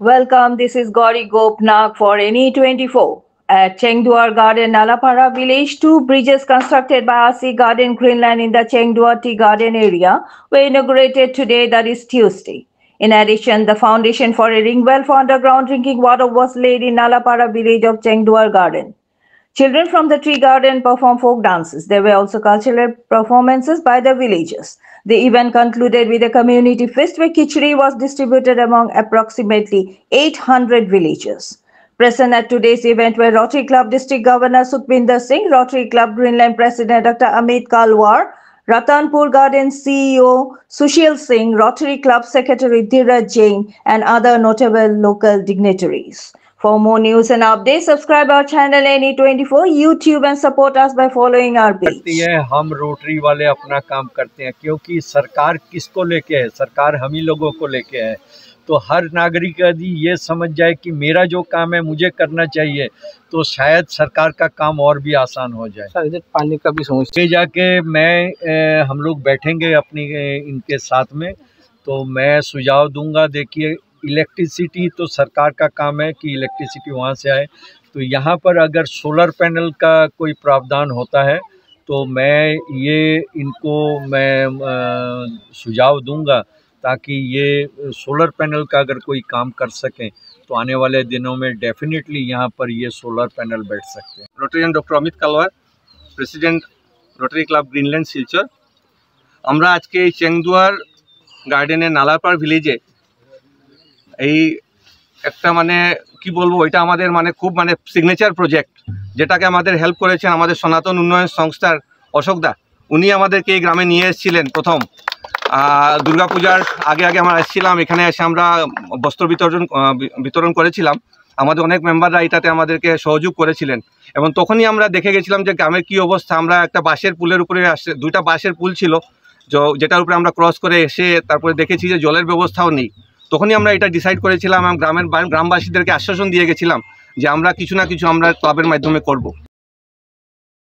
Welcome, this is Gauri Gopnath for NE24. At Chengduar Garden, Nalapara village, two bridges constructed by RC Garden Greenland in the Chengduar Tea Garden area were inaugurated today, that is Tuesday. In addition, the foundation for a ring well for underground drinking water was laid in Nalapara village of Chengduar Garden. Children from the tree garden performed folk dances. There were also cultural performances by the villagers. The event concluded with a community feast where khichdi was distributed among approximately 800 villagers. Present at today's event were Rotary Club District Governor Sukhbinder Singh, Rotary Club Greenland President Dr. Amit Kalwar, Ratanpur Garden CEO Sushil Singh, Rotary Club Secretary Dheeraj Jain, and other notable local dignitaries. For more news and updates, subscribe our channel NE24 YouTube and support us by following our page. हम rotary वाले अपना काम करते हैं क्योंकि सरकार किसको लेके है, सरकार हम ही लोगों को लेके है। तो हर नागरिक यदि ये समझ जाए कि मेरा जो काम है मुझे करना चाहिए तो शायद सरकार का काम और भी आसान हो जाए। सर, इधर पानी का भी समस्या जाके हम लोग बैठेंगे अपनी इनके साथ में, तो मैं सुझाव दूंगा। देखिए, इलेक्ट्रिसिटी तो सरकार का काम है कि इलेक्ट्रिसिटी वहाँ से आए, तो यहाँ पर अगर सोलर पैनल का कोई प्रावधान होता है तो मैं सुझाव दूंगा ताकि ये सोलर पैनल का अगर कोई काम कर सकें तो आने वाले दिनों में डेफिनेटली यहाँ पर ये सोलर पैनल बैठ सकते हैं। Rotarian doctor Amit Kalwar, president rotary club Greenland Silchar. আমরা আজকে এই চেংদুয়ার গার্ডেনে নালাপাড় ভিলেজে এই একটা কি বলবো, এটা আমাদের খুব সিগনেচার প্রজেক্ট, যেটাকে আমাদের হেল্প করেছেন আমাদের সনাতন উন্নয়ন সংস্থার অশোকদা। উনি আমাদেরকে এই গ্রামে নিয়ে এসেছিলেন প্রথম দুর্গাপূজার আগে আমরা এসেছিলাম। এখানে এসে আমরা বস্ত্র বিতরণ করেছিলাম। আমাদের অনেক মেম্বাররা এটাতে আমাদেরকে সহযোগ করেছিলেন এবং তখনই আমরা দেখে গেছিলাম যে গ্রামের কী অবস্থা। আমরা একটা বাঁশের পুলের উপরে দুইটা বাঁশের পুল ছিল যেটার উপরে আমরা ক্রস করে এসে তারপরে দেখেছি যে জলের ব্যবস্থাও নেই। তখনই আমরা এটা ডিসাইড করেছিলাম এবং গ্রামবাসীদেরকে আশ্বাসন দিয়ে গেছিলাম যে আমরা কিছু না কিছু আমরা ক্লাবের মাধ্যমে করব।